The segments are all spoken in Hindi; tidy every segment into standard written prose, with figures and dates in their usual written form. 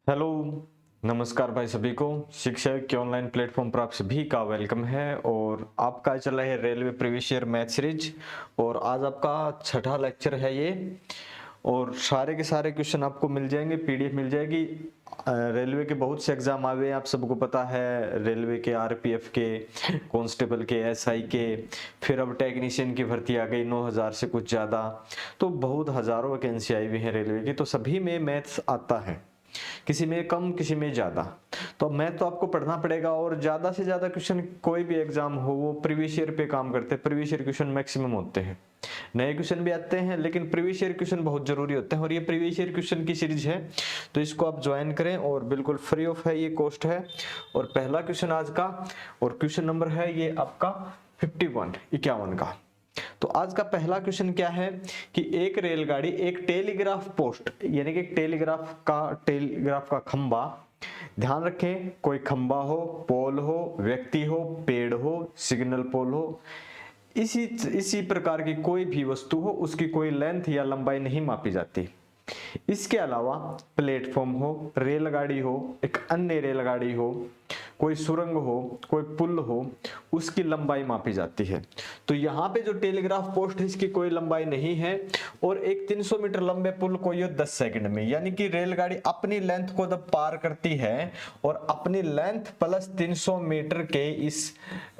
हेलो, नमस्कार भाई सभी को। शिक्षा के ऑनलाइन प्लेटफॉर्म पर आप सभी का वेलकम है। और आपका चल रहा है railway previous year math series और आज आपका छठा लेक्चर है ये। और सारे के सारे क्वेश्चन आपको मिल जाएंगे, पीडीएफ मिल जाएगी। रेलवे के बहुत से एग्जाम आ गए हैं, आप सबको पता है। रेलवे के, आरपीएफ के, कांस्टेबल के, एसआई के, फिर अब टेक्नीशियन की भर्ती आ गई 9000 से कुछ ज़्यादा। तो बहुत हज़ारों वैकेंसी आई हुई है रेलवे की, तो सभी में मैथ्स आता है, किसी में कम किसी में ज्यादा। तो मैथ तो आपको पढ़ना पड़ेगा। और ज्यादा से ज्यादा क्वेश्चन कोई भी एग्जाम हो वो प्रीवियस ईयर पे काम करते हैं। प्रीवियस ईयर क्वेश्चन मैक्सिमम होते हैं, नए क्वेश्चन भी आते हैं लेकिन प्रीवियस ईयर क्वेश्चन बहुत जरूरी होते हैं। और ये प्रीवियस ईयर क्वेश्चन की सीरीज है, तो इसको आप ज्वाइन करें और बिल्कुल फ्री ऑफ है, ये कॉस्ट है। और पहला क्वेश्चन आज का, और क्वेश्चन नंबर है ये आपका 51 का। तो आज का पहला क्वेश्चन क्या है कि एक रेलगाड़ी एक टेलीग्राफ पोस्ट यानी कि टेलीग्राफ का खंबा, ध्यान रखें कोई खंबा हो, पोल हो, व्यक्ति हो, पेड़ हो, सिग्नल पोल हो, इसी प्रकार की कोई भी वस्तु हो, उसकी कोई लेंथ या लंबाई नहीं मापी जाती। इसके अलावा प्लेटफॉर्म हो, रेलगाड़ी हो, एक अन्य रेलगाड़ी हो, कोई सुरंग हो, कोई पुल हो, उसकी लंबाई मापी जाती है। तो यहाँ पे जो टेलीग्राफ पोस्ट है इसकी कोई लंबाई नहीं है। और एक 300 मीटर लंबे पुल को ये 10 सेकंड में, यानी कि रेलगाड़ी अपनी लेंथ को जब पार करती है और अपनी लेंथ प्लस 300 मीटर के इस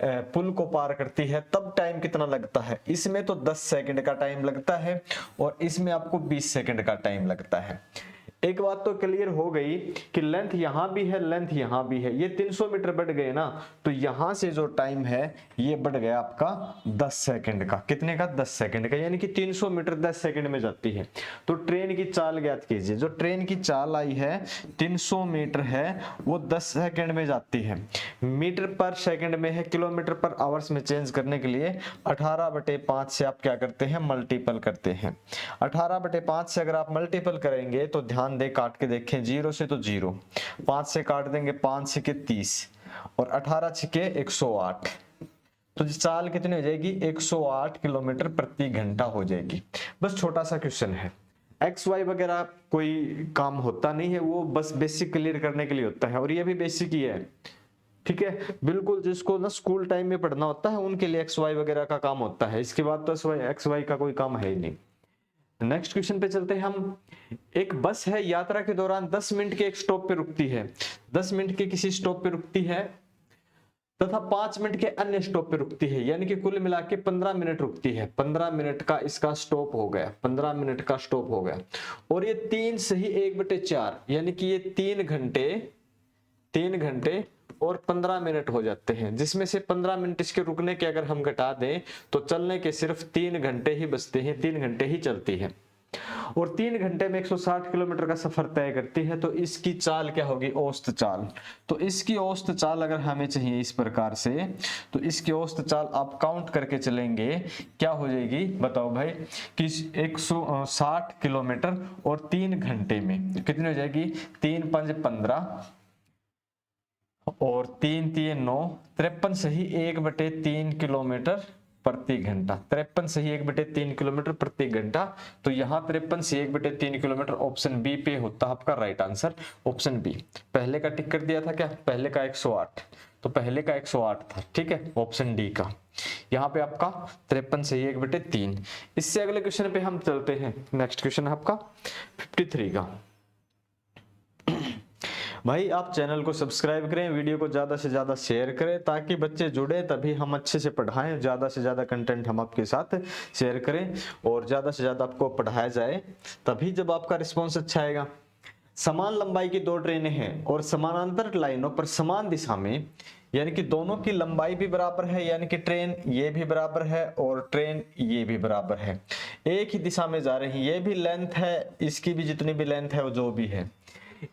पुल को पार करती है, तब टाइम कितना लगता है? इसमें तो 10 सेकंड का टाइम लगता है और इसमें आपको 20 सेकंड का टाइम लगता है। एक बात तो क्लियर हो गई कि लेंथ यहां भी है, लेंथ यहां भी है। ये 300 मीटर बढ़ गए ना, तो यहां से जो टाइम है ये बढ़ गया आपका 10 सेकंड का। कितने का? 10 सेकंड का, यानी कि 300 मीटर 10 सेकंड में जाती है। तो ट्रेन की चाल ज्ञात कीजिए। जो ट्रेन की चाल आई है 300 मीटर है, वो 10 सेकंड में जाती है। मीटर पर सेकंड में है, किलोमीटर पर आवर्स में चेंज करने के लिए 18/5 से आप क्या करते हैं? मल्टीपल करते हैं। 18/5 से अगर आप मल्टीपल करेंगे तो ध्यान दे, काट के देखें, 0 से तो 0, 5 से काट देंगे, 5 से के 30 और 18 से के 108। तो चाल कितनी हो जाएगी? 108 किलोमीटर प्रति घंटा हो जाएगी। बस छोटा सा क्वेश्चन है, एक्स वाई वगैरह कोई काम होता नहीं है, वो बस बेसिक क्लियर करने के लिए होता है। और ये भी बेसिक ही है, ठीक है। बिल्कुल जिसको ना स्कूल टाइम में पढ़ना होता है उनके लिए एक्स वाई वगैरह का काम होता है। इसके बाद तो एक्स वाई का कोई काम है ही नहीं। नेक्स्ट क्वेश्चन पे चलते हैं हम। एक बस है, यात्रा के दौरान 10 मिनट के एक स्टॉप पे रुकती है, 10 मिनट के किसी स्टॉप पे रुकती है तथा 5 मिनट के अन्य स्टॉप पे रुकती है, यानी कि कुल मिला के 15 मिनट रुकती है। 15 मिनट का इसका स्टॉप हो गया, 15 मिनट का स्टॉप हो गया। और ये 3 सही 1/4, यानी कि ये 3 घंटे और 15 मिनट हो जाते हैं, जिसमें से 15 मिनट इसके रुकने के अगर हम घटा दें तो चलने के सिर्फ 3 घंटे ही बचते हैं, 3 घंटे ही चलती है। और 3 घंटे में 160 किलोमीटर का सफर तय करती है। तो इसकी चाल क्या होगी? औसत चाल। तो इसकी औसत चाल अगर हमें चाहिए इस प्रकार से, तो इसकी औसत चाल आप काउंट करके चलेंगे, क्या हो जाएगी बताओ भाई? कि 160 किलोमीटर और 3 घंटे में कितनी हो जाएगी? 3 5 15 और 3 3 9, 53 सही 1/3 किलोमीटर प्रति घंटा। 53 सही 1/3 किलोमीटर प्रति घंटा। तो यहाँ 53 से 1/3 किलोमीटर ऑप्शन बी पे होता है आपका राइट आंसर, ऑप्शन बी। पहले का टिक कर दिया था क्या? पहले का 108, तो पहले का 108 था, ठीक है, ऑप्शन डी का। यहाँ पे आपका 53 सही 1/3। इससे अगले क्वेश्चन पे हम चलते हैं। नेक्स्ट क्वेश्चन है आपका 53 का। भाई आप चैनल को सब्सक्राइब करें, वीडियो को ज्यादा से ज्यादा शेयर करें, ताकि बच्चे जुड़े, तभी हम अच्छे से पढ़ाएं। ज्यादा से ज्यादा कंटेंट हम आपके साथ शेयर करें और ज्यादा से ज्यादा आपको पढ़ाया जाए, तभी जब आपका रिस्पॉन्स अच्छा आएगा। समान लंबाई की 2 ट्रेनें हैं और समानांतर लाइनों पर समान दिशा में, यानी कि दोनों की लंबाई भी बराबर है, यानी कि ट्रेन ये भी बराबर है और ट्रेन ये भी बराबर है, एक ही दिशा में जा रही है। ये भी लेंथ है, इसकी भी जितनी भी लेंथ है वो जो भी है।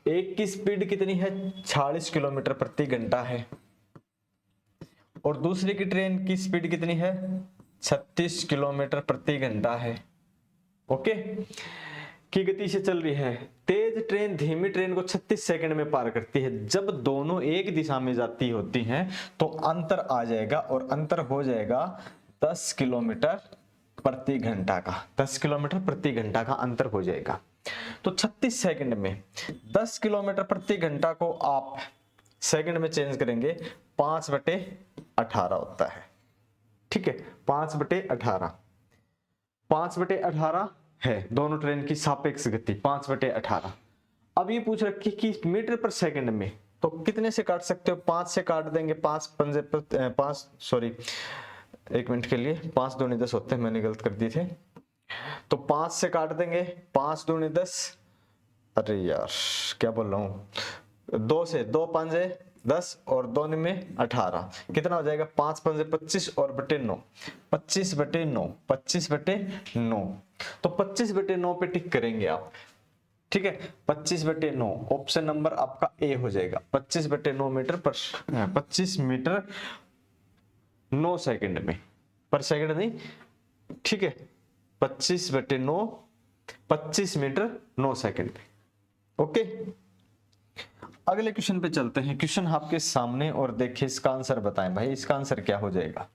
एक की स्पीड कितनी है? 46 किलोमीटर प्रति घंटा है और दूसरी की ट्रेन की स्पीड कितनी है? 36 किलोमीटर प्रति घंटा है। ओके, की गति से चल रही है। तेज ट्रेन धीमी ट्रेन को 36 सेकंड में पार करती है। जब दोनों एक दिशा में जाती होती हैं तो अंतर आ जाएगा और अंतर हो जाएगा 10 किलोमीटर प्रति घंटा का। 10 किलोमीटर प्रति घंटा का अंतर हो जाएगा। तो 36 सेकंड में 10 किलोमीटर प्रति घंटा को आप सेकंड में चेंज करेंगे 5/18 होता है। ठीक है, 5/18, 5/18 है दोनों ट्रेन की सापेक्ष गति 5/18। अब ये पूछ रखी कि मीटर पर सेकंड में, तो कितने से काट सकते हो? 5 से काट देंगे, 5 सॉरी 1 मिनट के लिए 5 दूनी 10 होते हैं, मैंने गलत कर दिए थे। तो 5 से काट देंगे, 5 दूनी 10, अरे यार क्या बोल रहा हूं, 2 से 2 पंजे 10 और 2 में 18, कितना हो जाएगा? 5 पंजे 25 और बटे 9, 25/9, 25/9। तो 25/9 पे टिक करेंगे आप। ठीक है, 25/9 ऑप्शन नंबर आपका ए हो जाएगा। 25/9 मीटर पर 25 मीटर 9 सेकंड में, पर सेकंड नहीं। ठीक है, 25/9 25 मीटर 9 सेकंड में। ओके, अगले क्वेश्चन पे चलते हैं। क्वेश्चन आपके सामने और देखिए, इसका आंसर बताएं भाई, इसका आंसर क्या हो जाएगा?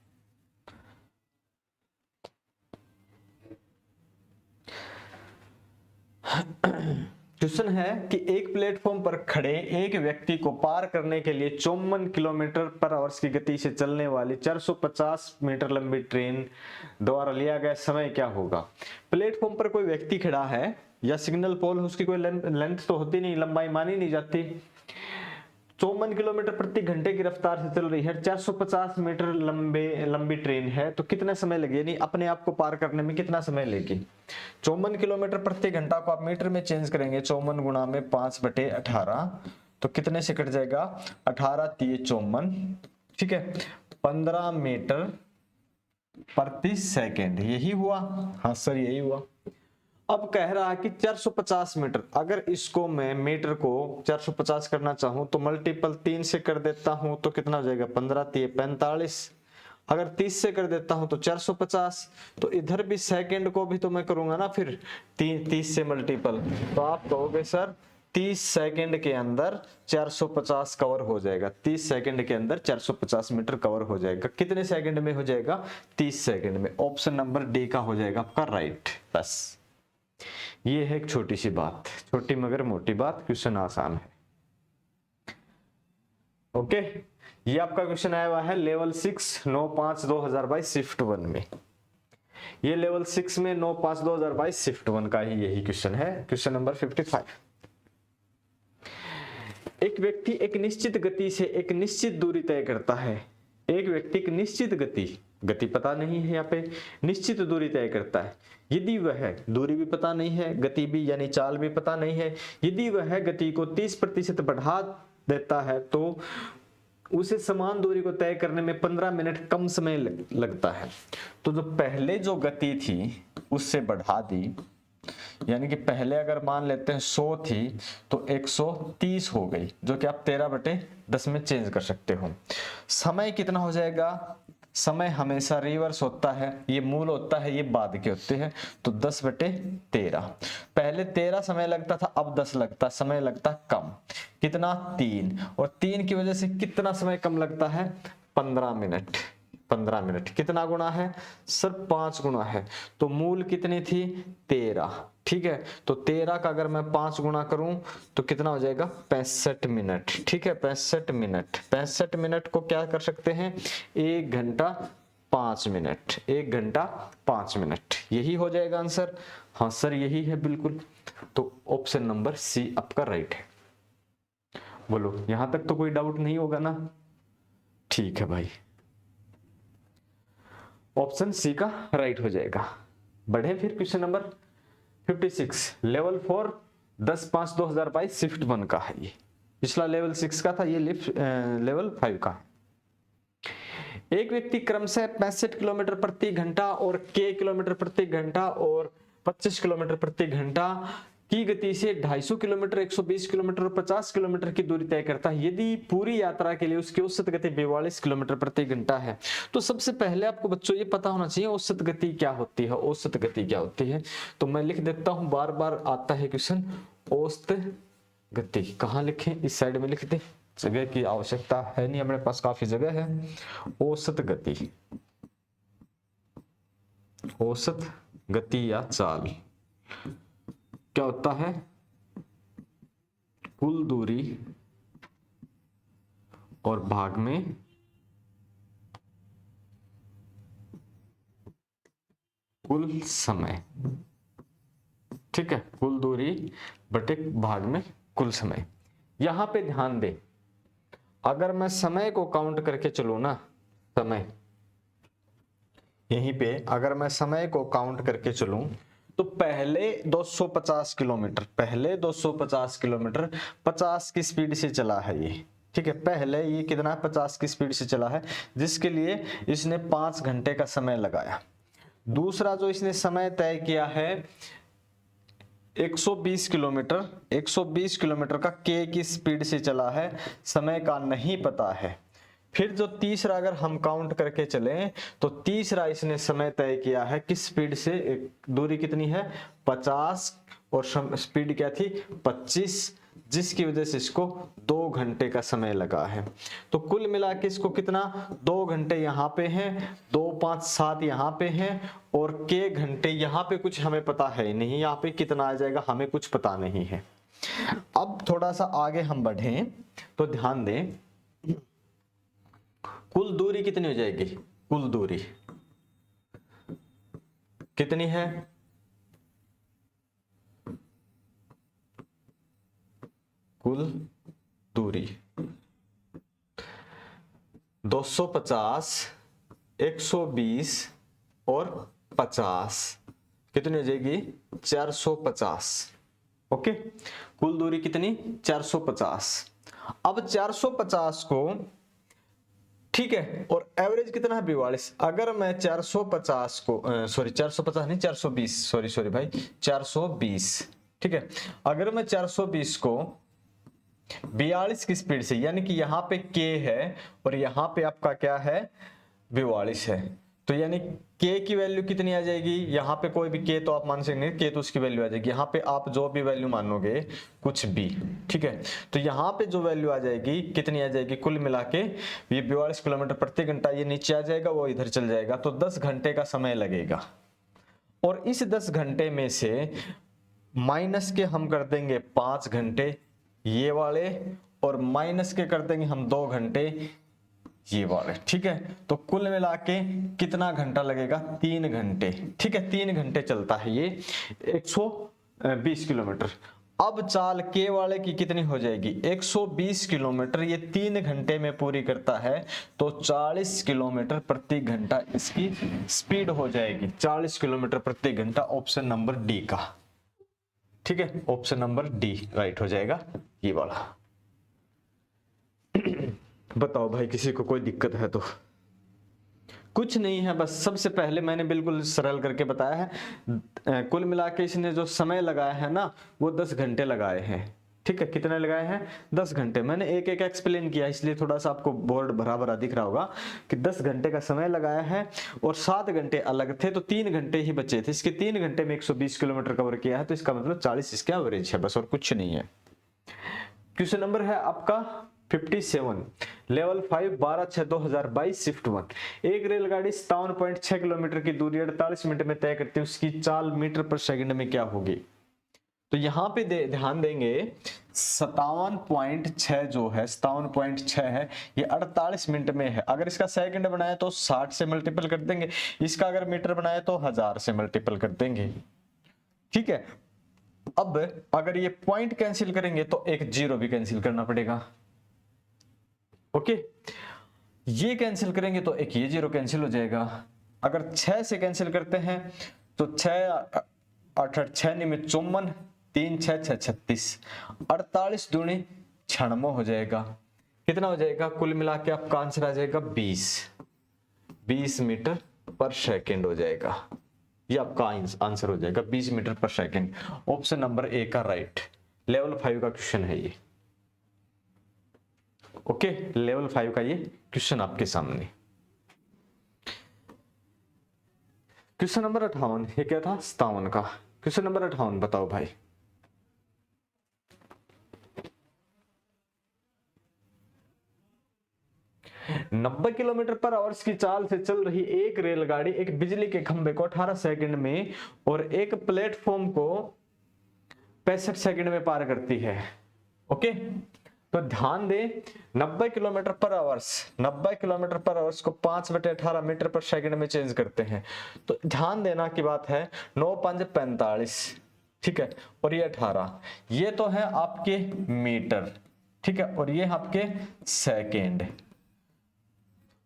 क्वेश्चन है कि एक प्लेटफॉर्म पर खड़े एक व्यक्ति को पार करने के लिए 54 किलोमीटर पर आवर्स की गति से चलने वाली 450 मीटर लंबी ट्रेन द्वारा लिया गया समय क्या होगा? प्लेटफॉर्म पर कोई व्यक्ति खड़ा है या सिग्नल पोल, उसकी कोई लेंथ तो होती नहीं, लंबाई मानी नहीं जाती। 54 किलोमीटर प्रति घंटे की रफ्तार से चल रही है, 450 मीटर लंबी ट्रेन है, तो कितना समय लगेगा? यानी अपने आप को पार करने में कितना समय लेगी? 54 किलोमीटर प्रति घंटा को आप मीटर में चेंज करेंगे, 54 गुणा में 5/18, तो कितने से कट जाएगा? 18 3 54, ठीक है, 15 मीटर प्रति सेकेंड, यही हुआ? हाँ सर यही हुआ। अब कह रहा है कि 450 मीटर, अगर इसको मैं मीटर को 450 करना चाहूं तो मल्टीपल 3 से कर देता हूं, तो कितना हो जाएगा? 15 3 45। अगर 30 से कर देता हूं तो 450, तो इधर भी सेकंड को भी तो मैं करूंगा ना फिर 30 से मल्टीपल, तो आप कहोगे सर 30 सेकंड के अंदर 450 कवर हो जाएगा। 30 सेकंड के अंदर 450 मीटर कवर हो जाएगा। कितने सेकंड में हो जाएगा? 30 सेकंड में। ऑप्शन नंबर डी का हो जाएगा आपका राइट। बस ये है एक छोटी सी बात, छोटी मगर मोटी बात, क्वेश्चन आसान है। ओके, ये आपका क्वेश्चन आया हुआ है लेवल 6 9/5/2022 शिफ्ट 1 में। ये लेवल 6 में 9/5/2022 शिफ्ट 1 का ही यही क्वेश्चन है, क्वेश्चन नंबर 55। एक व्यक्ति एक निश्चित गति से एक निश्चित दूरी तय करता है। एक व्यक्ति एक निश्चित गति पता नहीं है, यहाँ पे निश्चित दूरी तय करता है। यदि वह दूरी भी पता नहीं है, गति भी यानी चाल भी पता नहीं है, यदि वह गति को 30% बढ़ा देता है तो उसे समान दूरी को तय करने में 15 मिनट कम समय लगता है। तो जो पहले जो गति थी उससे बढ़ा दी, यानी कि पहले अगर मान लेते हैं 100 थी तो 130 हो गई, जो कि आप 13/10 में चेंज कर सकते हो। समय कितना हो जाएगा? समय हमेशा रिवर्स होता है, ये मूल होता है, ये बाद के होते हैं, तो 10/13। पहले 13 समय लगता था, अब 10 लगता, समय लगता कम। कितना? 3, और 3 की वजह से कितना समय कम लगता है? 15 मिनट। 15 मिनट कितना गुना है सर? 5 गुना है। तो मूल कितनी थी? 13। ठीक है, तो 13 का अगर मैं 5 गुना करूं तो कितना हो जाएगा? 65 मिनट। ठीक है, 65 मिनट। 65 मिनट को क्या कर सकते हैं? 1 घंटा 5 मिनट। 1 घंटा 5 मिनट, यही हो जाएगा आंसर। हाँ सर यही है बिल्कुल। तो ऑप्शन नंबर सी आपका राइट है। बोलो यहां तक तो कोई डाउट नहीं होगा ना? ठीक है भाई, ऑप्शन सी का राइट हो जाएगा। बढ़े फिर क्वेश्चन नंबर 56, लेवल 4 10/5/2022 शिफ्ट 1 का है। ये पिछला लेवल 6 का था, ये लेवल 5 का है। एक व्यक्ति क्रमशः 65 किलोमीटर प्रति घंटा और k किलोमीटर प्रति घंटा और 25 किलोमीटर प्रति घंटा की गति से 250 किलोमीटर, 120 किलोमीटर और 50 किलोमीटर की दूरी तय करता है। यदि पूरी यात्रा के लिए उसकी औसत गति 42 किलोमीटर प्रति घंटा है, तो सबसे पहले आपको बच्चों ये पता होना चाहिए औसत गति क्या होती है। औसत गति क्या होती है तो मैं लिख देता हूं, बार बार आता है क्वेश्चन। औसत गति कहाँ लिखें? इस साइड में लिख दे, जगह की आवश्यकता है नहीं, हमारे पास काफी जगह है। औसत गति, औसत गति या चाल क्या होता है? कुल दूरी और भाग में कुल समय। ठीक है, कुल दूरी बटे भाग में कुल समय। यहां पे ध्यान दें, अगर मैं समय को काउंट करके चलूं ना, समय यहीं पे अगर मैं समय को काउंट करके चलूं तो पहले 250 किलोमीटर 50 की स्पीड से चला है ये। ठीक है, पहले ये कितना 50 की स्पीड से चला है, जिसके लिए इसने 5 घंटे का समय लगाया। दूसरा जो इसने समय तय किया है 120 किलोमीटर का के की स्पीड से चला है, समय का नहीं पता है। फिर जो तीसरा अगर हम काउंट करके चलें तो तीसरा इसने समय तय किया है किस स्पीड से, दूरी कितनी है 50 और स्पीड क्या थी 25, जिसकी वजह से इसको 2 घंटे का समय लगा है। तो कुल मिला के इसको कितना 2 घंटे यहाँ पे हैं, 2 5 7 यहाँ पे हैं और के घंटे यहाँ पे कुछ हमें पता है नहीं, यहाँ पे कितना आ जाएगा हमें कुछ पता नहीं है। अब थोड़ा सा आगे हम बढ़ें तो ध्यान दें, कुल दूरी कितनी हो जाएगी, कुल दूरी कितनी है, कुल दूरी 250, 120 और 50 कितनी हो जाएगी 450। ओके, कुल दूरी कितनी 450। अब 450 को, ठीक है, और एवरेज कितना है 42। अगर मैं 450 को 450 नहीं 420, सॉरी भाई 420, ठीक है, अगर मैं 420 को 42 की स्पीड से, यानी कि यहाँ पे के है और यहाँ पे आपका क्या है 42 है, तो यानी के की वैल्यू कितनी आ जाएगी, यहाँ पे कोई भी के तो आप मान सकते हैं, के तो उसकी वैल्यू आ जाएगी, यहाँ पे आप जो भी वैल्यू मानोगे कुछ भी, ठीक है, तो यहाँ पे जो वैल्यू आ जाएगी कितनी आ जाएगी, कुल मिला के ये 42 किलोमीटर प्रति घंटा, ये नीचे आ जाएगा वो इधर चल जाएगा, तो 10 घंटे का समय लगेगा। और इस 10 घंटे में से माइनस के हम कर देंगे 5 घंटे ये वाले, और माइनस के कर देंगे हम 2 घंटे ये वाले, ठीक है, तो कुल मिला के कितना घंटा लगेगा 3 घंटे। ठीक है, 3 घंटे चलता है ये 120 किलोमीटर। अब चाल के वाले की कितनी हो जाएगी 120 किलोमीटर, ये 3 घंटे में पूरी करता है, तो 40 किलोमीटर प्रति घंटा इसकी स्पीड हो जाएगी, 40 किलोमीटर प्रति घंटा, ऑप्शन नंबर डी का। ठीक है, ऑप्शन नंबर डी राइट हो जाएगा ये वाला। बताओ भाई किसी को कोई दिक्कत है तो? कुछ नहीं है, बस सबसे पहले मैंने बिल्कुल सरल करके बताया है। कुल मिला के इसने जो समय लगाया है ना वो 10 घंटे लगाए हैं। ठीक है, कितने लगाए हैं 10 घंटे। मैंने एक एक एक्सप्लेन किया इसलिए थोड़ा सा आपको बोर्ड भरा भरा दिख रहा होगा कि 10 घंटे का समय लगाया है और 7 घंटे अलग थे, तो 3 घंटे ही बचे थे। इसके 3 घंटे में 120 किलोमीटर कवर किया है, तो इसका मतलब 40 इसका एवरेज है, बस और कुछ नहीं है। क्वेश्चन नंबर है आपका 57, लेवल 5 12/6/2022 शिफ्ट 1। एक रेलगाड़ी 57.6 किलोमीटर की दूरी 48 मिनट में तय करती है, उसकी चाल मीटर पर सेकंड में क्या होगी? तो यहाँ पे ध्यान देंगे 57.6 जो है 57.6 है, ये 48 मिनट में है। अगर इसका सेकंड बनाए तो 60 से मल्टीपल कर देंगे, इसका अगर मीटर बनाए तो 1000 से मल्टीपल कर देंगे। ठीक है, अब अगर ये पॉइंट कैंसिल करेंगे तो एक जीरो भी कैंसिल करना पड़ेगा। ओके, ये कैंसिल करेंगे तो एक ये जीरो कैंसिल हो जाएगा। अगर 6 से कैंसिल करते हैं तो 6 8 6 निमित 54, 3 6 6 36, 48 दूनी 96 हो जाएगा। कितना हो जाएगा? कुल मिला के आपका आंसर आ जाएगा 20 मीटर पर सेकेंड हो जाएगा। ये आपका आंसर हो जाएगा 20 मीटर पर सेकेंड। ऑप्शन नंबर ए का राइट। लेवल 5 का क्वेश्चन है ये। ओके, लेवल 5 का ये क्वेश्चन आपके सामने। क्वेश्चन नंबर 58, ये क्या था? 57 का। क्वेश्चन नंबर 58 बताओ भाई। नब्बे किलोमीटर पर आवर्स की चाल से चल रही एक रेलगाड़ी एक बिजली के खंभे को 18 सेकंड में और एक प्लेटफॉर्म को 65 सेकंड में पार करती है। ओके, तो ध्यान दे 90 किलोमीटर पर आवर्स, 90 किलोमीटर पर आवर्स को 5/18 मीटर पर सेकंड में चेंज करते हैं। तो ध्यान देना की बात है 9 5 45, ठीक है, और ये 18, ये तो है आपके मीटर, ठीक है, और ये आपके सेकंड,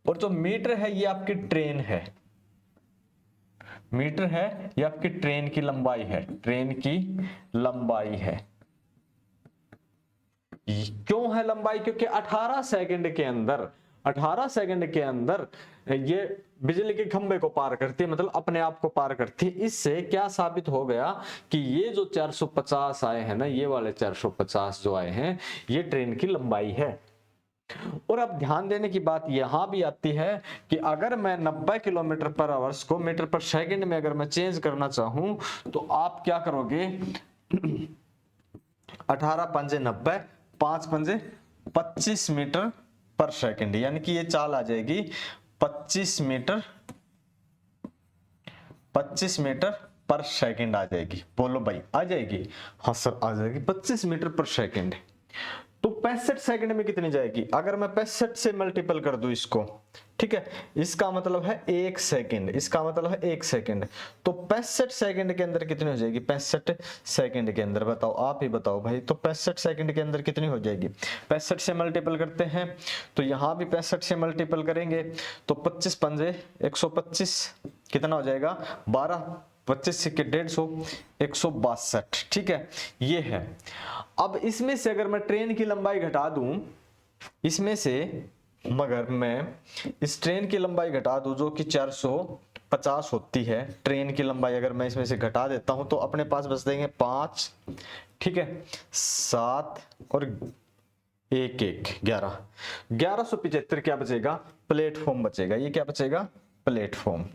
और जो मीटर है ये आपकी ट्रेन है, मीटर है ये आपकी ट्रेन की लंबाई है, ट्रेन की लंबाई है। क्यों है लंबाई? क्योंकि 18 सेकंड के अंदर, 18 सेकंड के अंदर ये बिजली के खंभे को पार करती है, मतलब अपने आप को पार करती है। इससे क्या साबित हो गया कि ये जो 450 आए हैं ना, ये वाले 450 जो आए हैं, ये ट्रेन की लंबाई है। और अब ध्यान देने की बात यहां भी आती है कि अगर मैं 90 किलोमीटर पर आवर्स को मीटर पर सेकंड में अगर मैं चेंज करना चाहूं तो आप क्या करोगे? 18 पंजे 90, 5 पंजे 25 मीटर पर सेकंड, यानी कि ये चाल आ जाएगी 25 मीटर, 25 मीटर पर सेकंड आ जाएगी। बोलो भाई, आ जाएगी? हाँ सर आ जाएगी, 25 मीटर पर सेकंड। तो 65 सेकंड में कितनी जाएगी? अगर मैं 65 से मल्टीपल कर दूं इसको, ठीक है, इसका मतलब है 1 सेकंड, इसका मतलब है 1 सेकंड। तो 65 सेकंड के अंदर कितनी हो जाएगी? 65 सेकंड के अंदर बताओ, आप ही बताओ भाई, तो 65 सेकंड के अंदर कितनी हो जाएगी? 65 से मल्टीपल करते हैं तो यहां भी 65 से मल्टीपल करेंगे तो 25 पंजे 125, कितना हो जाएगा? 12, 25 सिक्के 150, 162, ठीक है, ये है। अब इसमें से अगर मैं ट्रेन की लंबाई घटा दूं, इसमें से मगर मैं इस ट्रेन की लंबाई घटा दूं जो कि 450 होती है, ट्रेन की लंबाई अगर मैं इसमें से घटा देता हूं तो अपने पास बच देंगे 5, ठीक है, 7 और 1 1 11, 1175 क्या बचेगा? प्लेटफॉर्म बचेगा। ये क्या बचेगा? प्लेटफॉर्म।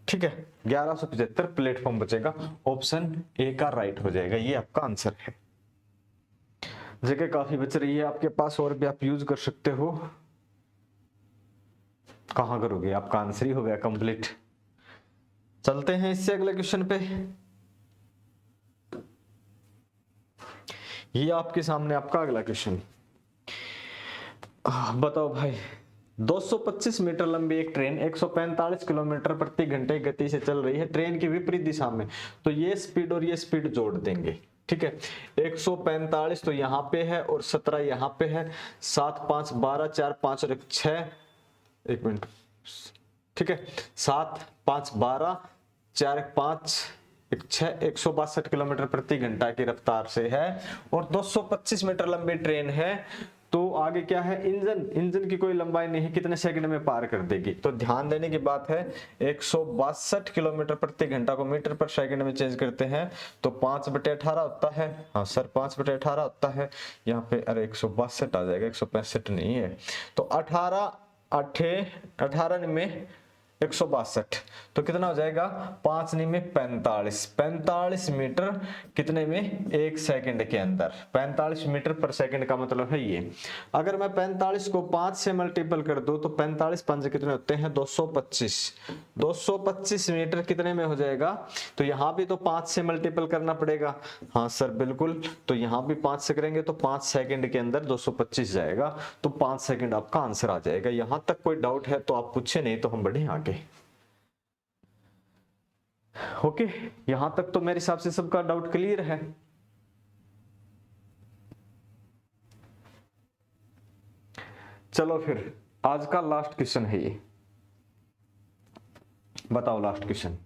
ठीक है, 1175 प्लेटफॉर्म बचेगा। ऑप्शन ए का राइट हो जाएगा, ये आपका आंसर है। जगह काफी बच रही है आपके पास और भी आप यूज कर सकते हो। कहां करोगे? आपका आंसर ही हो गया कंप्लीट। चलते हैं इससे अगले क्वेश्चन पे। ये आपके सामने आपका अगला क्वेश्चन। बताओ भाई, 225 मीटर लंबी एक ट्रेन 145 किलोमीटर प्रति घंटे गति से चल रही है ट्रेन की विपरीत दिशा में। तो ये स्पीड और ये स्पीड जोड़ देंगे, ठीक है। 145 तो यहाँ पे है और 17 यहाँ पे है, 7 5 12, 4 5 और 1 6, 1 मिनट, ठीक है, 7 5 12, 4 1 5 1 6, 162 किलोमीटर प्रति घंटा की रफ्तार से है और 225 मीटर लंबी ट्रेन है। तो आगे क्या है? इंजन की कोई लंबाई नहीं है, कितने सेकंड में पार कर देगी? तो ध्यान देने की बात है 162 किलोमीटर प्रति घंटा को मीटर पर सेकंड में चेंज करते हैं तो 5/18 होता है। हाँ सर 5/18 होता है यहाँ पे। अरे 162 आ जाएगा, 165 नहीं है। तो 18 में 162 तो कितना हो जाएगा? 5 में 45, 45 मीटर कितने में? 1 सेकंड के अंदर। 45 मीटर पर सेकंड का मतलब है ये। अगर मैं 45 को 5 से मल्टीपल कर दूं तो 45 5 कितने होते हैं? 225, 225 मीटर कितने में हो जाएगा? तो यहां भी तो 5 से मल्टीपल करना पड़ेगा। हाँ सर बिल्कुल, तो यहां भी 5 से करेंगे तो 5 सेकंड के अंदर 225 जाएगा, तो 5 सेकंड आपका आंसर आ जाएगा। यहां तक कोई डाउट है तो आप पूछे, नहीं तो हम बढ़े आगे। ओके, यहां तक तो मेरे हिसाब से सबका डाउट क्लियर है। चलो फिर आज का लास्ट क्वेश्चन है ये। बताओ लास्ट क्वेश्चन।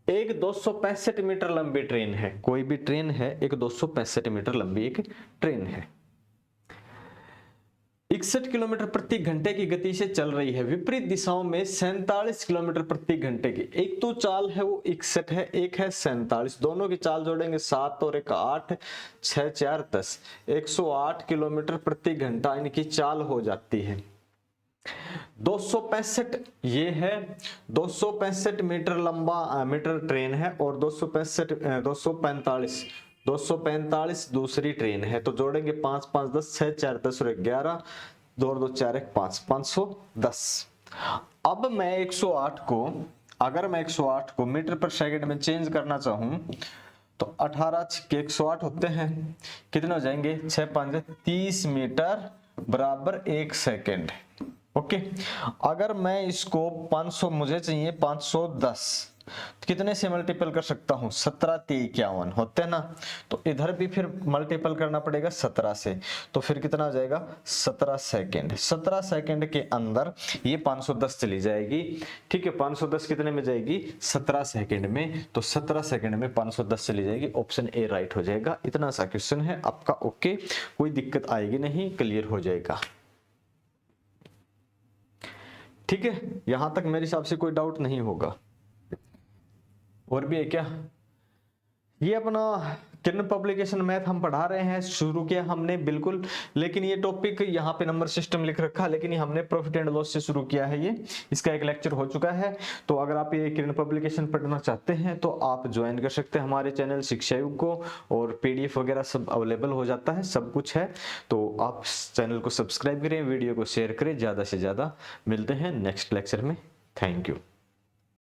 एक 265 मीटर लंबी ट्रेन है, कोई भी ट्रेन है, एक 265 मीटर लंबी एक ट्रेन है, 61 किलोमीटर प्रति घंटे की गति से चल रही है, विपरीत दिशाओं में 47 किलोमीटर प्रति घंटे की। एक तो चाल है वो 61 है, एक है 47, दोनों की चाल जोड़ेंगे 7 और 1 8, 6 4 10, 108 किलोमीटर प्रति घंटा इनकी चाल हो जाती है। 265 ये है, 265 मीटर लंबा मीटर ट्रेन है और 245 दूसरी ट्रेन है। तो जोड़ेंगे 5 5 10, 6 4 10 और 11, 2 2 4 1 5, 510। अब मैं 108 को अगर मैं 108 को मीटर पर सेकंड में चेंज करना चाहूं तो 18 के 108 होते हैं, कितने हो जाएंगे 6 5 30 मीटर बराबर 1 सेकंड। ओके, अगर मैं इसको 500 मुझे चाहिए 510, तो कितने से मल्टीपल कर सकता हूं 17 51 होते हैं ना, तो इधर भी फिर मल्टीपल करना पड़ेगा 17 से, तो फिर कितना हो जाएगा 17 सेकंड। 17 सेकंड के अंदर ये 510 चली जाएगी। ठीक है, 510 कितने में जाएगी 17 सेकंड में, तो 17 सेकंड में 510 चली जाएगी। ऑप्शन ए राइट हो जाएगा। इतना सा क्वेश्चन है आपका। ओके, कोई दिक्कत आएगी नहीं, क्लियर हो जाएगा। ठीक है, यहां तक मेरे हिसाब से कोई डाउट नहीं होगा। और भी है क्या? ये अपना किरण पब्लिकेशन मैथ हम पढ़ा रहे हैं, शुरू किया हमने बिल्कुल, लेकिन ये टॉपिक यहाँ पे नंबर सिस्टम लिख रखा है, लेकिन ये हमने प्रॉफिट एंड लॉस से शुरू किया है। ये इसका एक लेक्चर हो चुका है। तो अगर आप ये किरण पब्लिकेशन पढ़ना चाहते हैं तो आप ज्वाइन कर सकते हैं हमारे चैनल शिक्षा युग को, और पीडीएफ वगैरह सब अवेलेबल हो जाता है, सब कुछ है। तो आप चैनल को सब्सक्राइब करें, वीडियो को शेयर करें ज्यादा से ज्यादा। मिलते हैं नेक्स्ट लेक्चर में। Thank you.